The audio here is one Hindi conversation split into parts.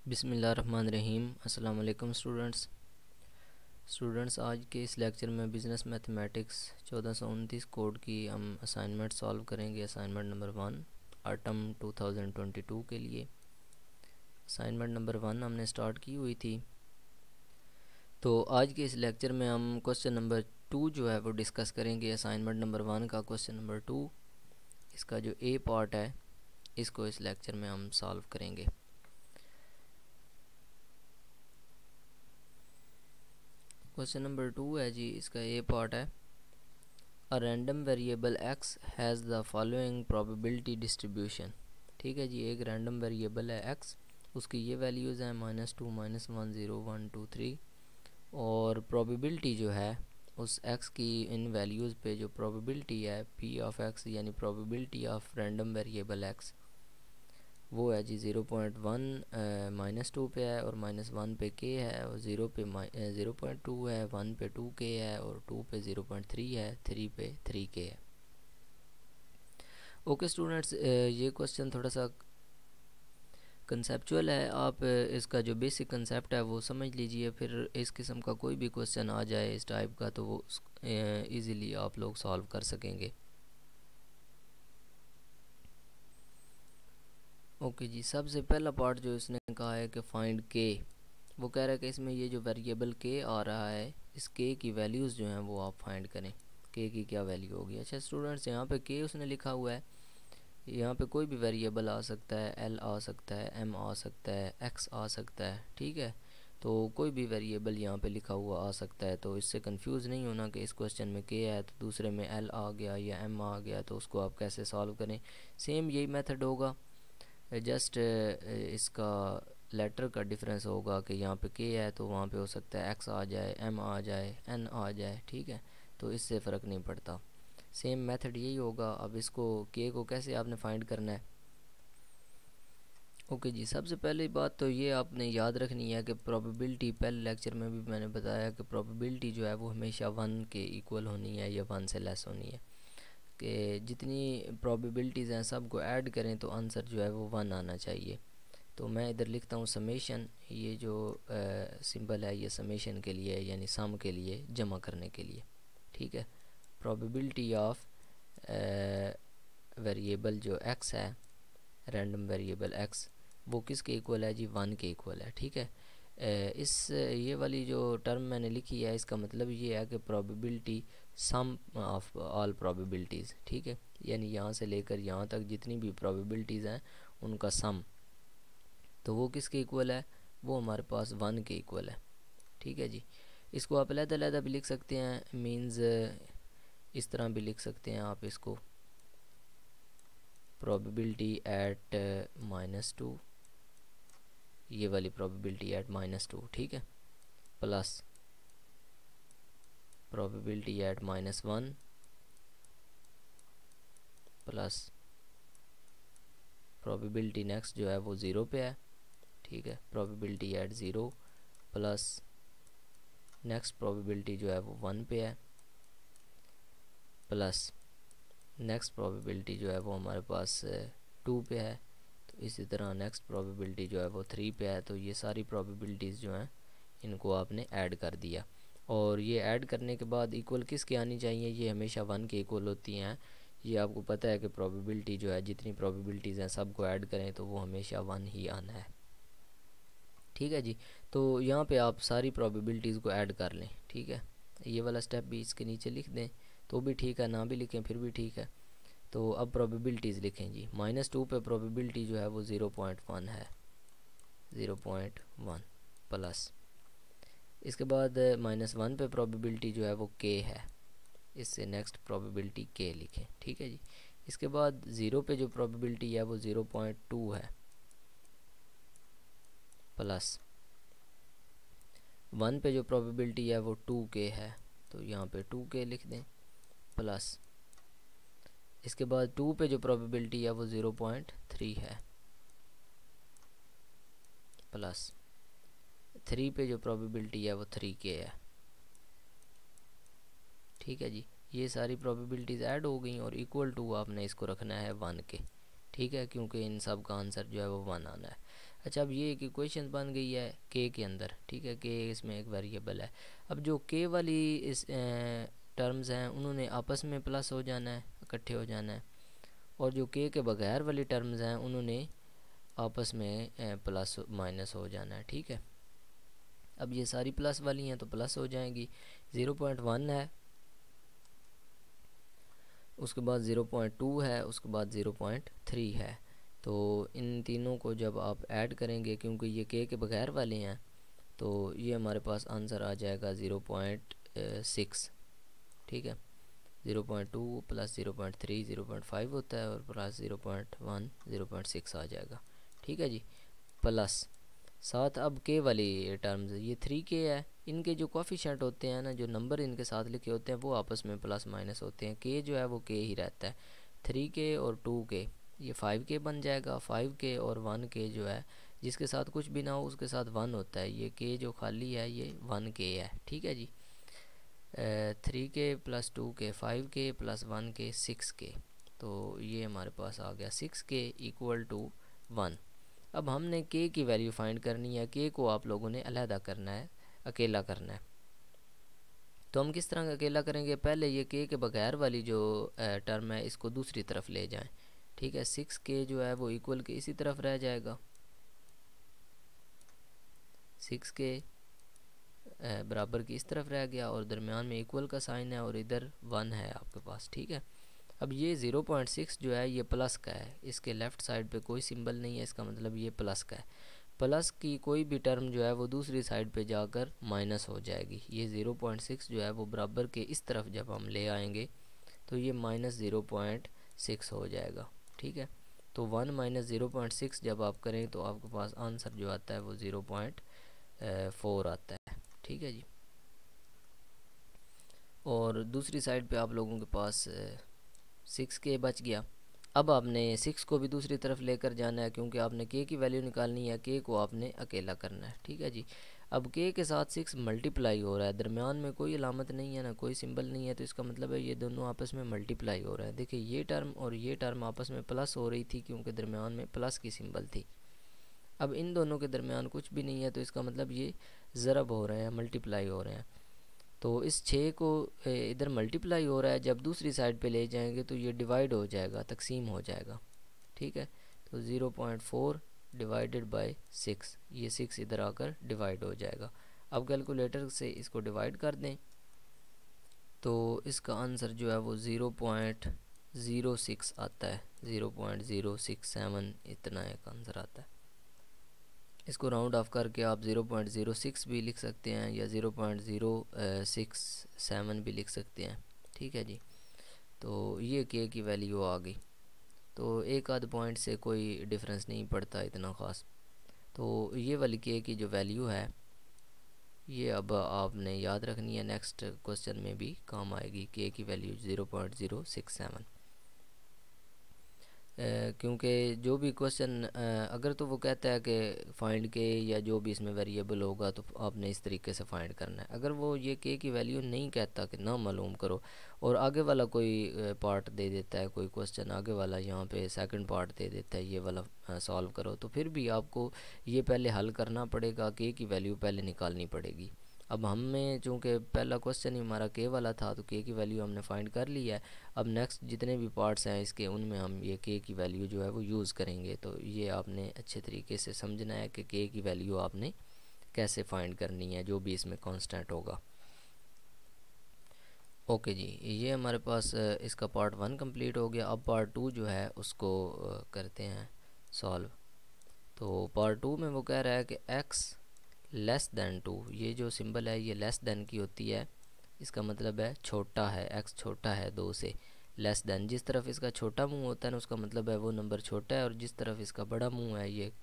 बिस्मिल्लाहिर्रहमानिर्रहीम। अस्सलाम वालेकुम स्टूडेंट्स, आज के इस लेक्चर में बिज़नेस मैथमेटिक्स 1429 कोड की हम असाइनमेंट सॉल्व करेंगे। असाइनमेंट नंबर 1 ऑटम 2022 के लिए। असाइनमेंट नंबर 1 हमने स्टार्ट की हुई थी। तो आज के इस लेक्चर में हम क्वेश्चन नंबर 2 जो है वो डिस्कस करेंगे। असाइनमेंट नंबर 1 का क्वेश्चन नंबर 2, इसका जो ए पार्ट है इसको इस लेक्चर में हम सॉल्व करेंगे। क्वेश्चन नंबर 2 है जी, इसका ए पार्ट है। A random variable x has the following probability distribution. ठीक है जी, एक रैंडम वेरिएबल है x, उसकी ये वैल्यूज़ हैं -2, -1, 0, 1, 2, 3। और प्रोबेबिलिटी जो है उस x की इन वैल्यूज़ पे जो प्रोबेबिलिटी है p ऑफ x यानी probability of random variable x, वो है जी 0.1 -2 पे है और -1 पे k है और 0 पे 0.2 है, 1 पे 2k है और 2 पे 0.3 है, 3 पे 3k है। ओके स्टूडेंट्स, ये क्वेश्चन थोड़ा सा कंसेप्चुअल है। आप इसका जो बेसिक कंसेप्ट है वो समझ लीजिए, फिर इस किस्म का कोई भी क्वेश्चन आ जाए इस टाइप का तो वो ईज़िली आप लोग सॉल्व कर सकेंगे। ओके जी, सबसे पहला पार्ट जो इसने कहा है कि फाइंड के, वो कह रहा है कि इसमें ये जो वेरिएबल के आ रहा है इस के की वैल्यूज़ जो हैं वो आप फाइंड करें, के की क्या वैल्यू होगी। अच्छा स्टूडेंट्स, यहाँ पे के उसने लिखा हुआ है, यहाँ पे कोई भी वेरिएबल आ सकता है, एल आ सकता है, एम आ सकता है, एक्स आ सकता है। ठीक है, तो कोई भी वेरिएबल यहाँ पे लिखा हुआ आ सकता है, तो इससे कंफ्यूज नहीं होना कि इस क्वेश्चन में के है तो दूसरे में एल आ गया या एम आ गया, तो उसको आप कैसे सॉल्व करें। सेम यही मेथड होगा, जस्ट इसका लेटर का डिफरेंस होगा कि यहाँ पे के है तो वहाँ पे हो सकता है एक्स आ जाए, एम आ जाए, एन आ जाए। ठीक है, तो इससे फ़र्क नहीं पड़ता, सेम मेथड यही होगा। अब इसको के को कैसे आपने फाइंड करना है। ओके जी, सबसे पहली बात तो ये आपने याद रखनी है कि प्रोबेबिलिटी, पहले लेक्चर में भी मैंने बताया कि प्रोबेबिलिटी जो है वो हमेशा 1 के इक्वल होनी है या 1 से लेस होनी है। कि जितनी प्रोबेबिलिटीज़ हैं सबको ऐड करें तो आंसर जो है वो 1 आना चाहिए। तो मैं इधर लिखता हूँ समेशन, ये जो सिंबल है ये समेशन के लिए है, यानी सम के लिए, जमा करने के लिए। ठीक है, प्रोबेबिलिटी ऑफ वेरिएबल जो x है, रैंडम वेरिएबल x, वो किसके इक्वल है जी, 1 के इक्वल है। ठीक है, इस ये वाली जो टर्म मैंने लिखी है इसका मतलब ये है कि probability sum of all probabilities. ठीक है, यानी यहाँ से लेकर यहाँ तक जितनी भी प्रोबेबिलिटीज़ हैं उनका सम, तो वो किसके इक्वल है, वो हमारे पास 1 के इक्वल है। ठीक है जी, इसको आप अलग-अलग भी लिख सकते हैं, मींस इस तरह भी लिख सकते हैं आप इसको, प्रोबेबिलिटी एट -2, ये वाली प्रोबेबिलिटी एट -2। ठीक है, plus probability at -1 plus probability next जो है वो 0 पे है। ठीक है, probability at 0 plus next probability जो है वो 1 पे है, प्लस नेक्स्ट प्रोबेबिलिटी जो है वो हमारे पास 2 पे है। तो इसी तरह नेक्स्ट प्रोबेबिलिटी जो है वो 3 पे है। तो ये सारी प्रोबेबिलिटीज़ जो हैं इनको आपने ऐड कर दिया, और ये ऐड करने के बाद इक्वल किसके आनी चाहिए, ये हमेशा 1 के इक्वल होती हैं। ये आपको पता है कि प्रोबेबिलिटी जो है, जितनी प्रोबेबिलिटीज़ हैं सबको ऐड करें तो वो हमेशा 1 ही आना है। ठीक है जी, तो यहाँ पे आप सारी प्रोबेबिलिटीज़ को ऐड कर लें। ठीक है, ये वाला स्टेप भी इसके नीचे लिख दें तो भी ठीक है, ना भी लिखें फिर भी ठीक है। तो अब प्रोबेबिलिटीज़ लिखें जी, -2 पे प्रोबेबिलिटी जो है वो 0.1 है, 0.1 प्लस, इसके बाद -1 पे प्रोबेबिलिटी जो है वो k है, इससे नेक्स्ट प्रोबेबिलिटी k लिखें। ठीक है जी, इसके बाद 0 पे जो प्रोबेबिलिटी है वो 0.2 है, प्लस 1 पे जो प्रोबेबिलिटी है वो 2k है, तो यहाँ पे 2k लिख दें, प्लस इसके बाद 2 पे जो प्रोबेबिलिटी है वो 0.3 है, प्लस 3 पे जो प्रोबेबिलिटी है वो 3k है। ठीक है जी, ये सारी प्रोबेबिलिटीज़ ऐड हो गई और इक्वल टू आपने इसको रखना है 1 के। ठीक है, क्योंकि इन सब का आंसर जो है वो 1 आना है। अच्छा, अब ये एक इक्वेशन बन गई है के अंदर, ठीक है, के इसमें एक वेरिएबल है। अब जो के वाली इस टर्म्स हैं उन्होंने आपस में प्लस हो जाना है, इकट्ठे हो जाना है, और जो के बगैर वाली टर्म्स हैं उन्होंने आपस में प्लस माइनस हो जाना है, ठीक है। अब ये सारी प्लस वाली हैं तो प्लस हो जाएंगी। 0.1 है, उसके बाद 0.2 है, उसके बाद 0.3 है। तो इन तीनों को जब आप ऐड करेंगे, क्योंकि ये के बगैर वाले हैं, तो ये हमारे पास आंसर आ जाएगा 0.6, ठीक है। 0.2 प्लस 0.3 0.5 होता है, और प्लस 0.1 0.6 आ जाएगा, ठीक है जी। प्लस साथ अब के वाली टर्म्स, ये 3k है, इनके जो कोफिशिएंट होते हैं ना, जो नंबर इनके साथ लिखे होते हैं, वो आपस में प्लस माइनस होते हैं। के जो है वो के ही रहता है। 3k और 2k, ये 5k बन जाएगा। 5k और 1k जो है, जिसके साथ कुछ भी ना हो उसके साथ 1 होता है। ये के जो खाली है ये 1k है, ठीक है जी। 3k plus 2k 5k plus 1k 6k, तो ये हमारे पास आ गया 6k इक्वल टू 1। अब हमने के की वैल्यू फाइंड करनी है। के को आप लोगों ने अलहदा करना है, अकेला करना है। तो हम किस तरह अकेला करेंगे, पहले ये के बगैर वाली जो टर्म है इसको दूसरी तरफ ले जाएं, ठीक है। 6k जो है वो इक्वल के इसी तरफ रह जाएगा। 6k बराबर की इस तरफ रह गया, और दरमियान में इक्वल का साइन है, और इधर 1 है आपके पास, ठीक है। अब ये 0.6 जो है ये प्लस का है, इसके लेफ़्ट साइड पे कोई सिंबल नहीं है, इसका मतलब ये प्लस का है। प्लस की कोई भी टर्म जो है वो दूसरी साइड पे जाकर माइनस हो जाएगी। ये 0.6 जो है वो बराबर के इस तरफ जब हम ले आएंगे तो ये माइनस 0.6 हो जाएगा, ठीक है। तो 1 माइनस 0.6 जब आप करें तो आपके पास आंसर जो आता है वो 0.4 आता है, ठीक है जी। और दूसरी साइड पे आप लोगों के पास 6k बच गया। अब आपने 6 को भी दूसरी तरफ लेकर जाना है, क्योंकि आपने के की वैल्यू निकालनी है। के को आपने अकेला करना है, ठीक है जी। अब के साथ 6 मल्टीप्लाई हो रहा है, दरमियान में कोई अलामत नहीं है ना, कोई सिंबल नहीं है, तो इसका मतलब है ये दोनों आपस में मल्टीप्लाई हो रहा है। देखिए ये टर्म और ये टर्म आपस में प्लस हो रही थी, क्योंकि दरमियान में प्लस की सिंबल थी। अब इन दोनों के दरमियान कुछ भी नहीं है, तो इसका मतलब ये ज़रब हो रहे हैं, मल्टीप्लाई हो रहे हैं। तो इस 6 को इधर मल्टीप्लाई हो रहा है, जब दूसरी साइड पे ले जाएंगे तो ये डिवाइड हो जाएगा, तकसीम हो जाएगा, ठीक है। तो 0.4 डिवाइडेड बाय 6, ये 6 इधर आकर डिवाइड हो जाएगा। अब कैलकुलेटर से इसको डिवाइड कर दें तो इसका आंसर जो है वो 0.06 आता है, 0.067 इतना एक आंसर आता है। इसको राउंड ऑफ करके आप 0.06 भी लिख सकते हैं, या 0.067 भी लिख सकते हैं, ठीक है जी। तो ये के की वैल्यू आ गई। तो एक आध पॉइंट से कोई डिफरेंस नहीं पड़ता इतना ख़ास। तो ये वाली के की जो वैल्यू है ये अब आपने याद रखनी है, नेक्स्ट क्वेश्चन में भी काम आएगी। के की वैल्यू 0.067, क्योंकि जो भी क्वेश्चन अगर तो वो कहता है कि फाइंड के या जो भी इसमें वेरिएबल होगा तो आपने इस तरीके से फाइंड करना है। अगर वो ये के की वैल्यू नहीं कहता कि ना मालूम करो, और आगे वाला कोई पार्ट दे देता है, कोई क्वेश्चन आगे वाला यहाँ पे सेकंड पार्ट दे देता है ये वाला सॉल्व करो, तो फिर भी आपको ये पहले हल करना पड़ेगा, के की वैल्यू पहले निकालनी पड़ेगी। अब हमें चूँकि पहला क्वेश्चन ही हमारा के वाला था, तो के की वैल्यू हमने फाइंड कर ली है। अब नेक्स्ट जितने भी पार्ट्स हैं इसके, उनमें हम ये के की वैल्यू जो है वो यूज़ करेंगे। तो ये आपने अच्छे तरीके से समझना है कि के की वैल्यू आपने कैसे फाइंड करनी है, जो भी इसमें कांस्टेंट होगा। ओके जी, ये हमारे पास इसका पार्ट 1 कंप्लीट हो गया। अब पार्ट 2 जो है उसको करते हैं सॉल्व। तो पार्ट 2 में वो कह रहा है कि x लेस दैन 2, ये जो सिंबल है ये लेस दैन की होती है, इसका मतलब है छोटा है, x छोटा है 2 से। लेस दैन, जिस तरफ इसका छोटा मुंह होता है ना उसका मतलब है वो नंबर छोटा है, और जिस तरफ इसका बड़ा मुंह है ये,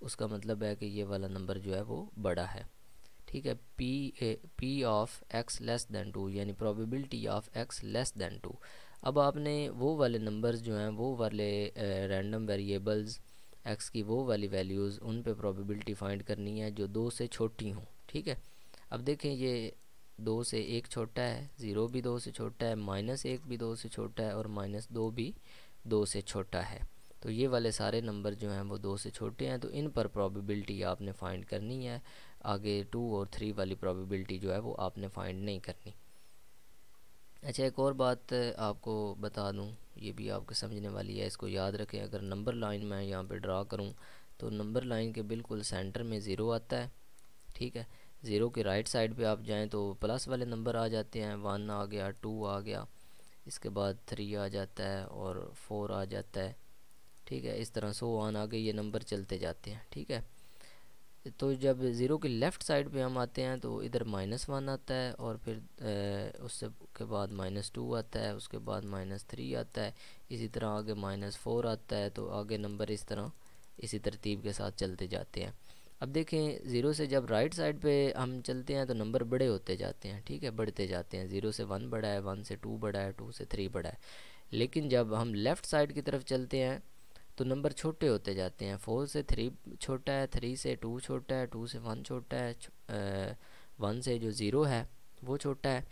उसका मतलब है कि ये वाला नंबर जो है वो बड़ा है, ठीक है। P of x less than 2, यानी probability of x less than 2। अब आपने वो वाले नंबर्स जो हैं, वो वाले रैंडम वेरिएबल्स x की वो वाली वैल्यूज़, उन पे प्रोबेबिलिटी फाइंड करनी है जो 2 से छोटी हों, ठीक है। अब देखें ये 2 से 1 छोटा है, 0 भी 2 से छोटा है, -1 भी 2 से छोटा है, और -2 भी 2 से छोटा है। तो ये वाले सारे नंबर जो हैं वो 2 से छोटे हैं, तो इन पर प्रोबेबिलिटी आपने फाइंड करनी है। आगे 2 और 3 वाली प्रोबेबिलिटी जो है वो आपने फाइंड नहीं करनी। अच्छा, एक और बात आपको बता दूं, ये भी आपको समझने वाली है, इसको याद रखें। अगर नंबर लाइन मैं यहाँ पे ड्रा करूँ तो नंबर लाइन के बिल्कुल सेंटर में ज़ीरो आता है, ठीक है। ज़ीरो के राइट साइड पे आप जाएं तो प्लस वाले नंबर आ जाते हैं, 1 आ गया, 2 आ गया, इसके बाद 3 आ जाता है और 4 आ जाता है, ठीक है। इस तरह सो ऑन आगे ये नंबर चलते जाते हैं, ठीक है। तो जब ज़ीरो के लेफ़्ट साइड पे हम आते हैं तो इधर -1 आता है, और फिर उससे के बाद -2 आता है, उसके बाद -3 आता है, इसी तरह आगे -4 आता है। तो आगे नंबर इस तरह इसी तरतीब के साथ चलते जाते हैं। अब देखें, ज़ीरो से जब राइट साइड पे हम चलते हैं तो नंबर बड़े होते जाते हैं, ठीक है, बढ़ते जाते हैं। ज़ीरो से 1 बड़ा है, 1 से 2 बड़ा है, 2 से 3 बड़ा है। लेकिन जब हम लेफ़्ट साइड की तरफ चलते हैं तो नंबर छोटे होते जाते हैं। 4 से 3 छोटा है, 3 से 2 छोटा है, 2 से 1 छोटा है, 1 से जो ज़ीरो है वो छोटा है,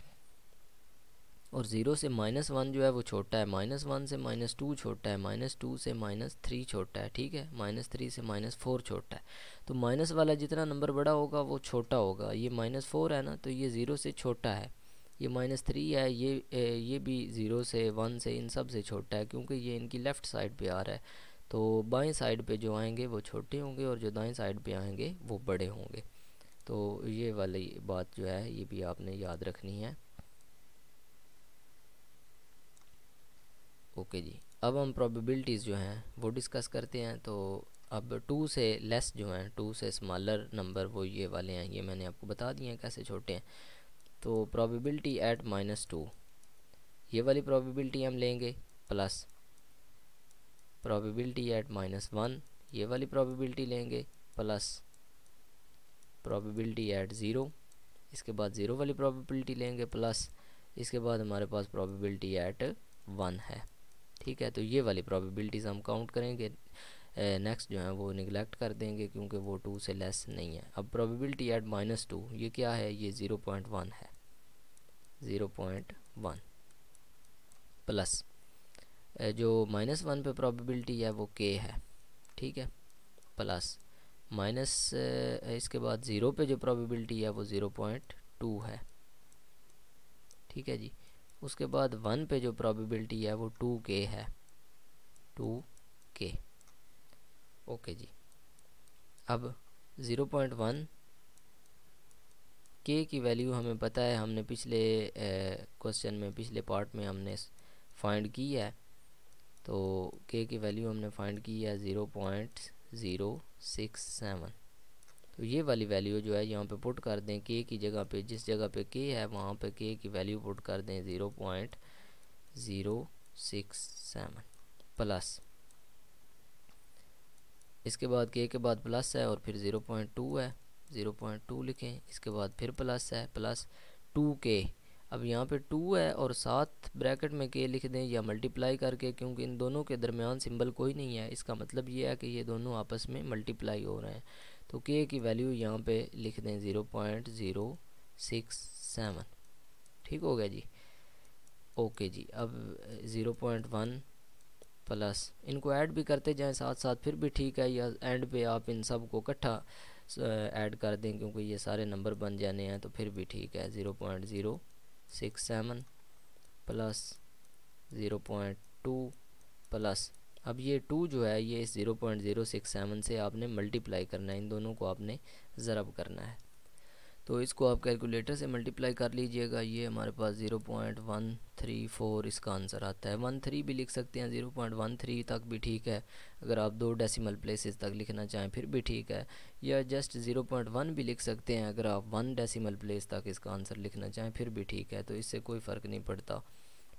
और ज़ीरो से -1 जो है वो छोटा है, -1 से -2 छोटा है, -2 से -3 छोटा है, ठीक है, -3 से -4 छोटा है। तो माइनस वाला जितना नंबर बड़ा होगा वो छोटा होगा। ये -4 है ना, तो ये ज़ीरो से छोटा है। ये -3 है, ये भी ज़ीरो से 1 से इन सब से छोटा है, क्योंकि ये इनकी लेफ़्ट साइड पे आ रहा है। तो बाएं साइड पे जो आएंगे वो छोटे होंगे, और जो दाएं साइड पे आएंगे वो बड़े होंगे। तो ये वाली बात जो है ये भी आपने याद रखनी है। ओके जी, अब हम प्रोबेबिलिटीज़ जो हैं वो डिस्कस करते हैं। तो अब 2 से लेस जो हैं, 2 से स्मॉलर नंबर वो ये वाले हैं, ये मैंने आपको बता दिए हैं कैसे छोटे हैं। तो प्रोबेबिलिटी एट -2, ये वाली प्रोबेबिलिटी हम लेंगे, प्लस प्रोबेबिलिटी एट -1, ये वाली प्रोबेबिलिटी लेंगे, प्लस प्रोबेबिलिटी एट ज़ीरो, इसके बाद ज़ीरो वाली प्रोबेबिलिटी लेंगे, प्लस इसके बाद हमारे पास प्रोबेबिलिटी एट 1 है, ठीक है। तो ये वाली प्रोबेबिलिटीज़ हम काउंट करेंगे, नेक्स्ट जो है वो निगलेक्ट कर देंगे क्योंकि वो 2 से लेस नहीं है। अब प्रोबेबिलिटी एट -2 ये क्या है, ये 0.1 है, 0.1 प्लस जो -1 पे प्रोबेबिलिटी है वो k है, ठीक है, प्लस माइनस इसके बाद ज़ीरो पे जो प्रोबेबिलिटी है वो 0.2 है, ठीक है जी। उसके बाद 1 पे जो प्रोबेबिलिटी है वो 2k है, 2k। ओके जी, अब 0.1 k की वैल्यू हमें पता है, हमने पिछले क्वेश्चन में, पिछले पार्ट में हमने फाइंड की है। तो k की वैल्यू हमने फाइंड की है 0.067। तो ये वाली वैल्यू जो है यहाँ पे पुट कर दें, k की जगह पे, जिस जगह पे k है वहाँ पे k की वैल्यू पुट कर दें 0.067 प्लस, इसके बाद k के बाद प्लस है और फिर 0.2 है, 0.2 लिखें, इसके बाद फिर प्लस है, प्लस 2k। अब यहाँ पे 2 है और साथ ब्रैकेट में k लिख दें या मल्टीप्लाई करके, क्योंकि इन दोनों के दरमियान सिंबल कोई नहीं है, इसका मतलब ये है कि ये दोनों आपस में मल्टीप्लाई हो रहे हैं। तो k की वैल्यू यहाँ पे लिख दें 0.067, ठीक हो गया जी। ओके जी, अब 0.1 प्लस, इनको ऐड भी करते जाएं साथ साथ फिर भी ठीक है, या एंड पे आप इन सब को इकट्ठा ऐड कर दें क्योंकि ये सारे नंबर बन जाने हैं, तो फिर भी ठीक है। 0.067 प्लस 0.2 प्लस, अब ये 2 जो है ये इस 0.067 से आपने मल्टीप्लाई करना है, इन दोनों को आपने ज़रब करना है। तो इसको आप कैलकुलेटर से मल्टीप्लाई कर लीजिएगा, ये हमारे पास 0.134 इसका आंसर आता है। 13 भी लिख सकते हैं, 0.13 तक भी ठीक है, अगर आप 2 डेसिमल प्लेसेस तक लिखना चाहें फिर भी ठीक है, या जस्ट 0.1 भी लिख सकते हैं अगर आप 1 डेसिमल प्लेस तक इसका आंसर लिखना चाहें फिर भी ठीक है। तो इससे कोई फ़र्क नहीं पड़ता,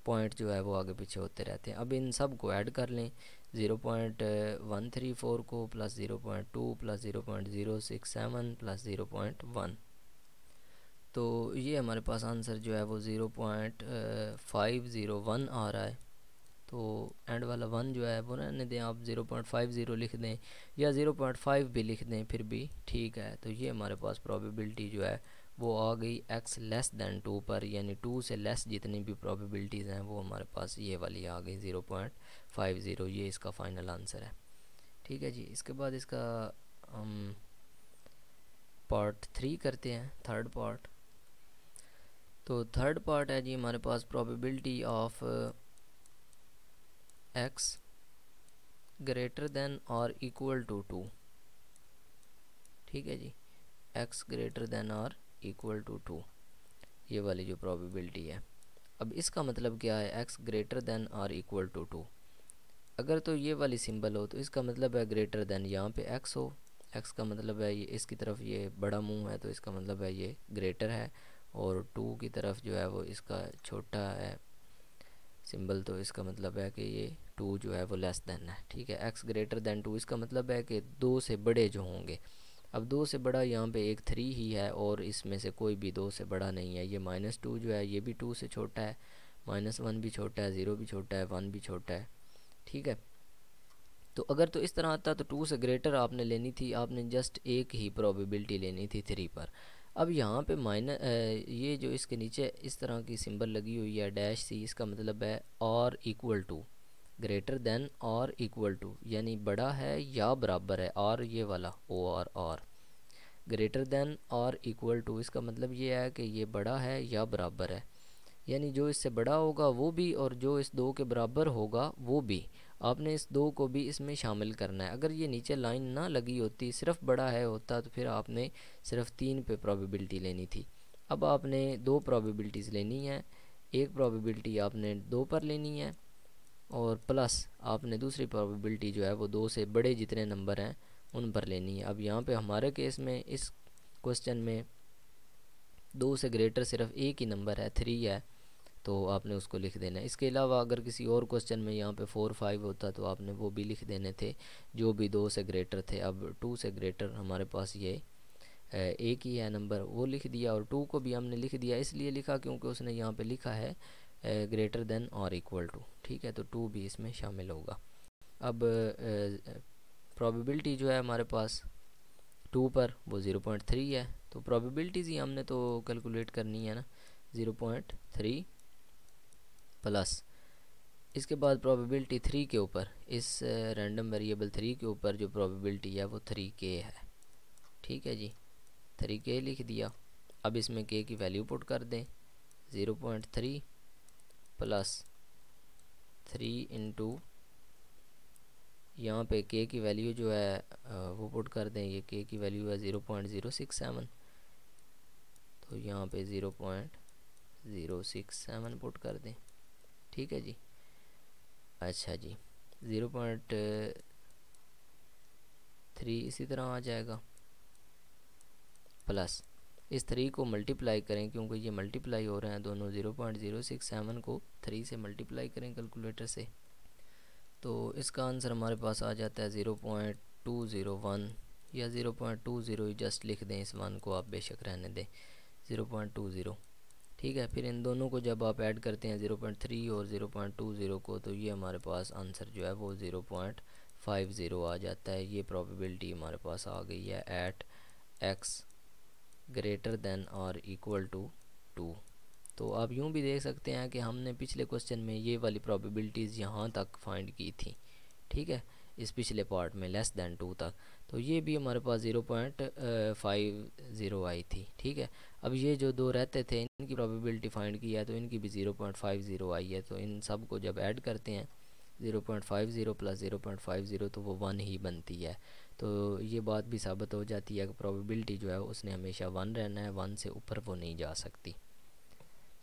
पॉइंट जो है वो आगे पीछे होते रहते हैं। अब इन सब को ऐड कर लें, 0.134 को प्लस 0.2 प्लस 0.067 प्लस 0.1, तो ये हमारे पास आंसर जो है वो 0.501 आ रहा है। तो एंड वाला 1 जो है वो रहने दें, आप 0.50 लिख दें या 0.5 भी लिख दें फिर भी ठीक है। तो ये हमारे पास प्रोबेबिलिटी जो है वो आ गई x लेस दैन 2 पर, यानी 2 से लेस जितनी भी प्रोबेबिलिटीज़ हैं वो हमारे पास ये वाली आ गई 0.50। ये इसका फाइनल आंसर है। ठीक है जी, इसके बाद इसका हम पार्ट 3 करते हैं, थर्ड पार्ट। तो थर्ड पार्ट है जी हमारे पास probability of x greater than और इक्वल टू 2। ठीक है जी, x ग्रेटर देन और इक्वल टू 2, ये वाली जो प्रोबेबिलिटी है। अब इसका मतलब क्या है, x ग्रेटर देन और इक्वल टू 2। अगर तो ये वाली सिंबल हो तो इसका मतलब है ग्रेटर देन यहाँ पे x हो, x का मतलब है ये इसकी तरफ ये बड़ा मुंह है तो इसका मतलब है ये ग्रेटर है, और 2 की तरफ जो है वो इसका छोटा है सिंबल, तो इसका मतलब है कि ये 2 जो है वो लेस देन है। ठीक है, x ग्रेटर देन 2 इसका मतलब है कि 2 से बड़े जो होंगे। अब 2 से बड़ा यहाँ पे एक 3 ही है और इसमें से कोई भी 2 से बड़ा नहीं है। ये -2 जो है ये भी 2 से छोटा है, -1 भी छोटा है, 0 भी छोटा है, 1 भी छोटा है। ठीक है, तो अगर तो इस तरह आता तो 2 से ग्रेटर आपने लेनी थी, आपने जस्ट एक ही प्रोबेबिलिटी लेनी थी 3 पर। अब यहाँ पे ये जो इसके नीचे इस तरह की सिंबल लगी हुई है डैश सी, इसका मतलब है और इक्वल टू, ग्रेटर देन और इक्वल टू, यानी बड़ा है या बराबर है। और ये वाला ओ और ग्रेटर देन और इक्वल टू, इसका मतलब ये है कि ये बड़ा है या बराबर है, यानी जो इससे बड़ा होगा वो भी और जो इस 2 के बराबर होगा वो भी। आपने इस 2 को भी इसमें शामिल करना है। अगर ये नीचे लाइन ना लगी होती, सिर्फ बड़ा है होता, तो फिर आपने सिर्फ 3 पे प्रोबेबिलिटी लेनी थी। अब आपने 2 प्रोबेबिलिटीज़ लेनी है, एक प्रोबेबिलिटी आपने 2 पर लेनी है और प्लस आपने दूसरी प्रोबेबिलिटी जो है वो 2 से बड़े जितने नंबर हैं उन पर लेनी है। अब यहाँ पे हमारे केस में इस क्वेश्चन में 2 से ग्रेटर सिर्फ एक ही नंबर है, 3 है, तो आपने उसको लिख देना है। इसके अलावा अगर किसी और क्वेश्चन में यहाँ पे 4 5 होता तो आपने वो भी लिख देने थे जो भी 2 से ग्रेटर थे। अब 2 से ग्रेटर हमारे पास ये एक ही है नंबर, वो लिख दिया, और 2 को भी हमने लिख दिया, इसलिए लिखा क्योंकि उसने यहाँ पे लिखा है ग्रेटर देन और इक्वल टू। ठीक है, तो 2 भी इसमें शामिल होगा। अब प्रोबेबिलिटी जो है हमारे पास 2 पर वो 0.3 है, तो प्रोबेबिलिटीज़ ही हमने तो कैलकुलेट करनी है ना, 0.3 प्लस इसके बाद प्रोबेबिलिटी 3 के ऊपर, इस रैंडम वेरिएबल 3 के ऊपर जो प्रोबेबिलिटी है वो 3k है। ठीक है जी, 3k लिख दिया। अब इसमें k की वैल्यू पुट कर दें, 0.3 प्लस 3 इंटू यहाँ पे k की वैल्यू जो है वो पुट कर दें। ये k की वैल्यू है 0.067, तो यहाँ पे 0.067 पुट कर दें। ठीक है जी, अच्छा जी, 0.3 इसी तरह आ जाएगा, प्लस इस 3 को मल्टीप्लाई करें क्योंकि ये मल्टीप्लाई हो रहे हैं दोनों, 0.067 को 3 से मल्टीप्लाई करें कैलकुलेटर से, तो इसका आंसर हमारे पास आ जाता है 0.201 या 0.20, जस्ट लिख दें, इस 1 को आप बेशक रहने दें, 0.20। ठीक है, फिर इन दोनों को जब आप ऐड करते हैं 0.3 और 0.20 को, तो ये हमारे पास आंसर जो है वो 0.50 आ जाता है। ये प्रोबेबिलिटी हमारे पास आ गई है एट x ग्रेटर देन और इक्वल टू 2। तो आप यूँ भी देख सकते हैं कि हमने पिछले क्वेश्चन में ये वाली प्रोबेबिलिटीज़ यहाँ तक फाइंड की थी। ठीक है, इस पिछले पार्ट में लेस दैन 2 तक, तो ये भी हमारे पास 0.50 आई थी। ठीक है, अब ये जो 2 रहते थे इनकी प्रोबेबिलिटी फाइंड की है तो इनकी भी 0.50 आई है, तो इन सब को जब ऐड करते हैं 0.50 प्लस 0.50 तो वो 1 ही बनती है। तो ये बात भी साबित हो जाती है कि प्रोबेबिलिटी जो है उसने हमेशा 1 रहना है, 1 से ऊपर वो नहीं जा सकती।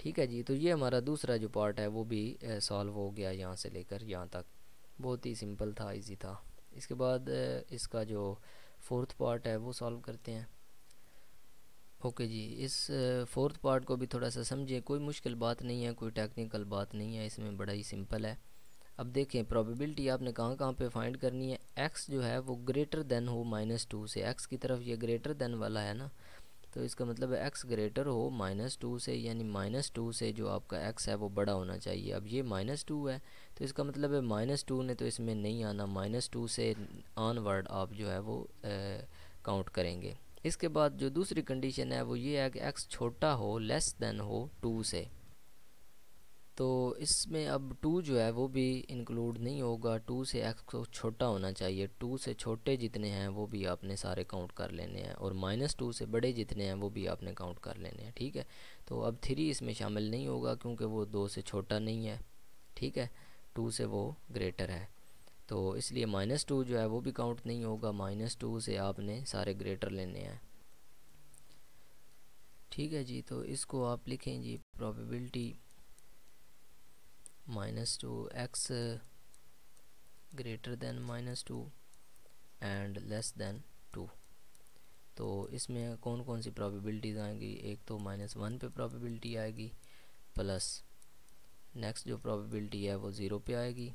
ठीक है जी, तो ये हमारा दूसरा जो पार्ट है वो भी सॉल्व हो गया यहाँ से लेकर यहाँ तक, बहुत ही सिंपल था, इजी था। इसके बाद इसका जो फोर्थ पार्ट है वो सॉल्व करते हैं। ओके जी, इस फोर्थ पार्ट को भी थोड़ा सा समझिए, कोई मुश्किल बात नहीं है, कोई टेक्निकल बात नहीं है, इसमें बड़ा ही सिंपल है। अब देखें प्रोबेबिलिटी आपने कहाँ कहाँ पे फाइंड करनी है। x जो है वो ग्रेटर देन हो -2 से, x की तरफ ये ग्रेटर देन वाला है ना, तो इसका मतलब है x ग्रेटर हो -2 से, यानी -2 से जो आपका x है वो बड़ा होना चाहिए। अब ये -2 है तो इसका मतलब है -2 ने तो इसमें नहीं आना, -2 से ऑनवर्ड आप जो है वो काउंट करेंगे। इसके बाद जो दूसरी कंडीशन है वो ये है कि x छोटा हो, लेस देन हो 2 से। तो इसमें अब 2 जो है वो भी इंक्लूड नहीं होगा, 2 से x को छोटा होना चाहिए। 2 से छोटे जितने हैं वो भी आपने सारे काउंट कर लेने हैं, और -2 से बड़े जितने हैं वो भी आपने काउंट कर लेने हैं, ठीक है। तो अब 3 इसमें शामिल नहीं होगा क्योंकि वो 2 से छोटा नहीं है, ठीक है, 2 से वो ग्रेटर है, तो इसलिए -2 जो है वो भी काउंट नहीं होगा। -2 से आपने सारे ग्रेटर लेने हैं, ठीक है जी। तो इसको आप लिखें जी, probability -2 x greater than -2 and less than 2। तो इसमें कौन कौन सी प्रोबेबिलिटीज़ आएंगी, एक तो -1 पे प्रोबेबिलिटी आएगी, प्लस नेक्स्ट जो प्रोबेबिलिटी है वो 0 पे आएगी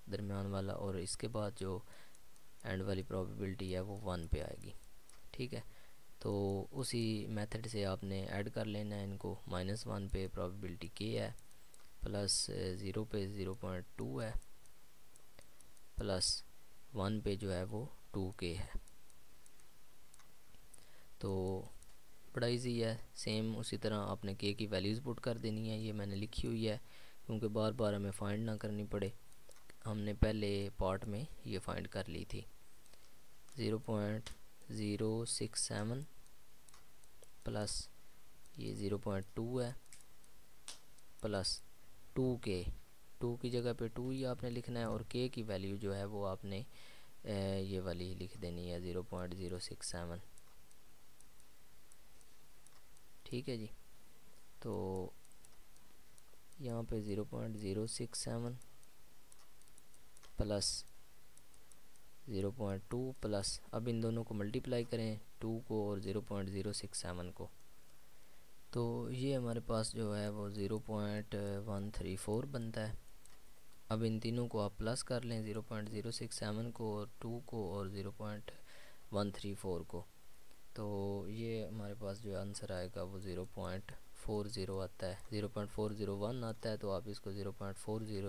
दरमियान वाला, और इसके बाद जो एंड वाली प्रोबेबिलिटी है वो 1 पे आएगी, ठीक है। तो उसी मेथड से आपने ऐड कर लेना है इनको। -1 पे प्रोबेबिलिटी k है, प्लस 0 पे 0.2 है, प्लस 1 पे जो है वो 2k है। तो बड़ा इजी है, सेम उसी तरह आपने k की वैल्यूज़ पुट कर देनी है। ये मैंने लिखी हुई है क्योंकि बार बार हमें फाइंड ना करनी पड़े, हमने पहले पार्ट में ये फाइंड कर ली थी। 0.067 प्लस ये 0.2 है, प्लस 2k, 2 की जगह पे 2 ही आपने लिखना है, और k की वैल्यू जो है वो आपने ये वाली लिख देनी है 0.067, ठीक है जी। तो यहाँ पे 0.067 प्लस 0.2 प्लस, अब इन दोनों को मल्टीप्लाई करें, 2 को और 0.067 को, तो ये हमारे पास जो है वो 0.134 बनता है। अब इन तीनों को आप प्लस कर लें, 0.067 को और 2 को और 0.134 को, तो ये हमारे पास जो आंसर आएगा वो 0.40 आता है। 0.401 आता है तो आप इसको 0.40 ही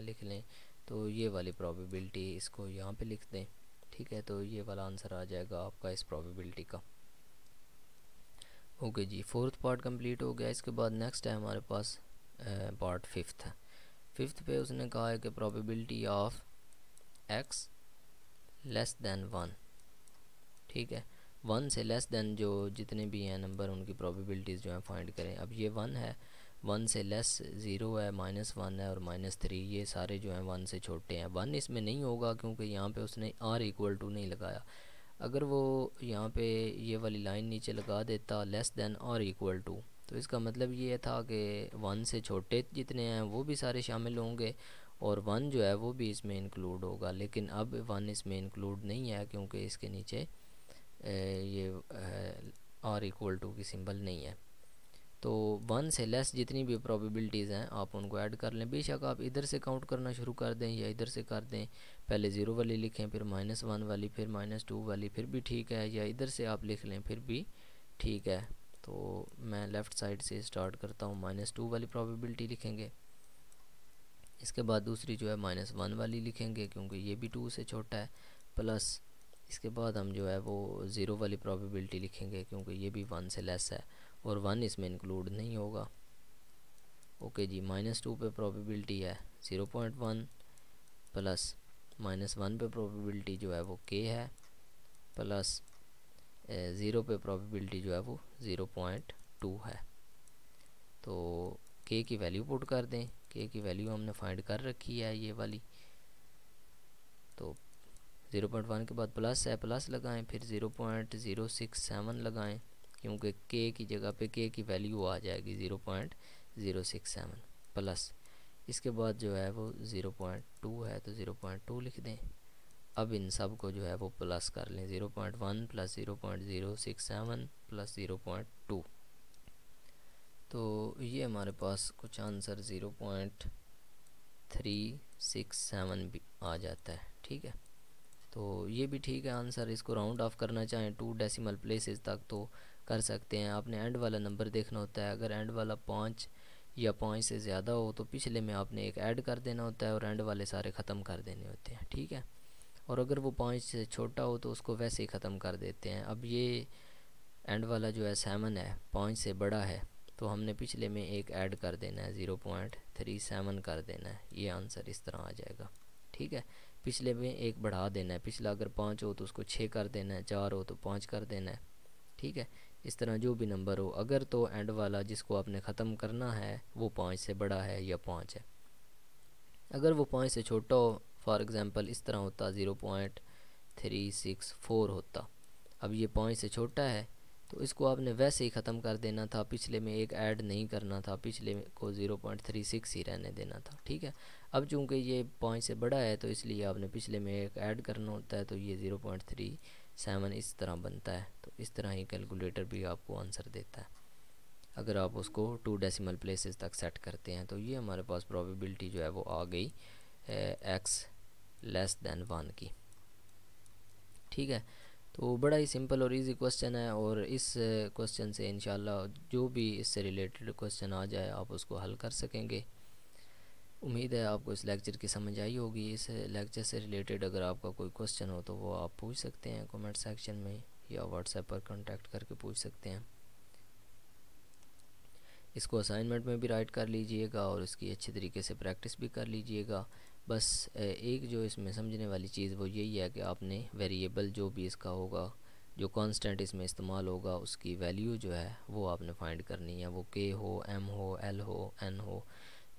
लिख लें। तो ये वाली प्रोबेबिलिटी इसको यहाँ पे लिख दें, ठीक है। तो ये वाला आंसर आ जाएगा आपका इस प्रोबेबिलिटी का। ओके जी, फोर्थ पार्ट कंप्लीट हो गया। इसके बाद नेक्स्ट है हमारे पास पार्ट फिफ्थ। फिफ्थ पे उसने कहा है कि probability of x less than 1, ठीक है। 1 से लेस देन जो जितने भी हैं नंबर, उनकी प्रोबेबिलिटीज़ जो है फाइंड करें। अब ये 1 है, 1 से लेस 0 है, -1 है और -3, ये सारे जो हैं 1 से छोटे हैं। 1 इसमें नहीं होगा क्योंकि यहाँ पे उसने r=2 नहीं लगाया। अगर वो यहाँ पे ये वाली लाइन नीचे लगा देता लेस देन r=2, तो इसका मतलब ये था कि 1 से छोटे जितने हैं वो भी सारे शामिल होंगे और 1 जो है वो भी इसमें इंक्लूड होगा। लेकिन अब 1 इसमें इंक्लूड नहीं है क्योंकि इसके नीचे ये r=2 की सिंबल नहीं है। तो 1 से लेस जितनी भी प्रोबेबिलिटीज़ हैं आप उनको ऐड कर लें। बेशक आप इधर से काउंट करना शुरू कर दें या इधर से कर दें, पहले 0 वाली लिखें, फिर -1 वाली, फिर -2 वाली, फिर भी ठीक है, या इधर से आप लिख लें फिर भी ठीक है। तो मैं लेफ़्ट साइड से स्टार्ट करता हूँ, -2 वाली प्रोबेबिलिटी लिखेंगे। इसके बाद दूसरी जो है -1 वाली लिखेंगे क्योंकि ये भी 2 से छोटा है, प्लस इसके बाद हम जो है वो 0 वाली प्रोबेबिलिटी लिखेंगे क्योंकि ये भी 1 से लेस है और 1 इसमें इंक्लूड नहीं होगा। ओके जी, -2 पे प्रोबेबिलिटी है 0.1 प्लस -1 पे प्रोबेबिलिटी जो है वो k है, प्लस 0 पे प्रोबेबिलिटी जो है वो 0.2 है। तो k की वैल्यू पुट कर दें, k की वैल्यू हमने फाइंड कर रखी है ये वाली। तो 0.1 के बाद प्लस है, प्लस लगाएं, फिर 0.067 लगाएं क्योंकि k की जगह पे k की वैल्यू आ जाएगी 0.067 प्लस, इसके बाद जो है वो 0.2 है तो 0.2 लिख दें। अब इन सब को जो है वो प्लस कर लें, 0.1 प्लस 0.067 प्लस 0.2, तो ये हमारे पास कुछ आंसर 0.367 भी आ जाता है, ठीक है। तो ये भी ठीक है आंसर। इसको राउंड ऑफ करना चाहें 2 डेसिमल प्लेसेस तक तो कर सकते हैं। आपने एंड वाला नंबर देखना होता है, अगर एंड वाला 5 या 5 से ज़्यादा हो तो पिछले में आपने एक ऐड कर देना होता है और एंड वाले सारे ख़त्म कर देने होते हैं, ठीक है। और अगर वो 5 से छोटा हो तो उसको वैसे ही ख़त्म कर देते हैं। अब ये एंड वाला जो है 7 है, 5 से बड़ा है, तो हमने पिछले में एक ऐड कर देना है, 0.37 कर देना है, ये आंसर इस तरह आ जाएगा, ठीक है। पिछले में एक बढ़ा देना है, पिछला अगर 5 हो तो उसको 6 कर देना है, 4 हो तो 5 कर देना है, ठीक है। इस तरह जो भी नंबर हो, अगर तो एंड वाला जिसको आपने ख़त्म करना है वो 5 से बड़ा है या 5 है। अगर वो 5 से छोटा हो, फॉर एग्ज़ाम्पल इस तरह होता, 0.364 होता। अब ये 5 से छोटा है तो इसको आपने वैसे ही ख़त्म कर देना था, पिछले में एक ऐड नहीं करना था, पिछले को 0.36 ही रहने देना था, ठीक है। अब चूँकि ये 5 से बड़ा है तो इसलिए आपने पिछले में एक ऐड करना होता है, तो ये 0.37 इस तरह बनता है। तो इस तरह ही कैलकुलेटर भी आपको आंसर देता है अगर आप उसको 2 डेसिमल प्लेसेस तक सेट करते हैं। तो ये हमारे पास प्रोबेबिलिटी जो है वो आ गई x<1 की, ठीक है। तो बड़ा ही सिंपल और इजी क्वेश्चन है, और इस क्वेश्चन से इंशाल्लाह जो भी इससे रिलेटेड क्वेश्चन आ जाए आप उसको हल कर सकेंगे। उम्मीद है आपको इस लेक्चर की समझ आई होगी। इस लेक्चर से रिलेटेड अगर आपका कोई क्वेश्चन हो तो वो आप पूछ सकते हैं कमेंट सेक्शन में, या व्हाट्सएप पर कांटेक्ट करके पूछ सकते हैं। इसको असाइनमेंट में भी राइट कर लीजिएगा और इसकी अच्छी तरीके से प्रैक्टिस भी कर लीजिएगा। बस एक जो इसमें समझने वाली चीज़ वो यही है कि आपने वेरिएबल जो भी इसका होगा, जो कांस्टेंट इसमें इस्तेमाल होगा, उसकी वैल्यू जो है वो आपने फाइंड करनी है। वो k हो, m हो, l हो, n हो,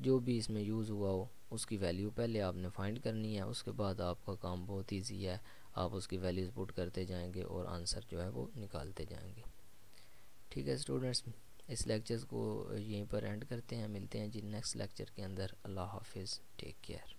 जो भी इसमें यूज़ हुआ हो उसकी वैल्यू पहले आपने फाइंड करनी है। उसके बाद आपका काम बहुत ईजी है, आप उसकी वैल्यूज़ पुट करते जाएंगे और आंसर जो है वो निकालते जाएंगे, ठीक है स्टूडेंट्स। इस लेक्चर को यहीं पर एंड करते हैं, मिलते हैं जी नेक्स्ट लेक्चर के अंदर। अल्लाह हाफिज़, टेक केयर।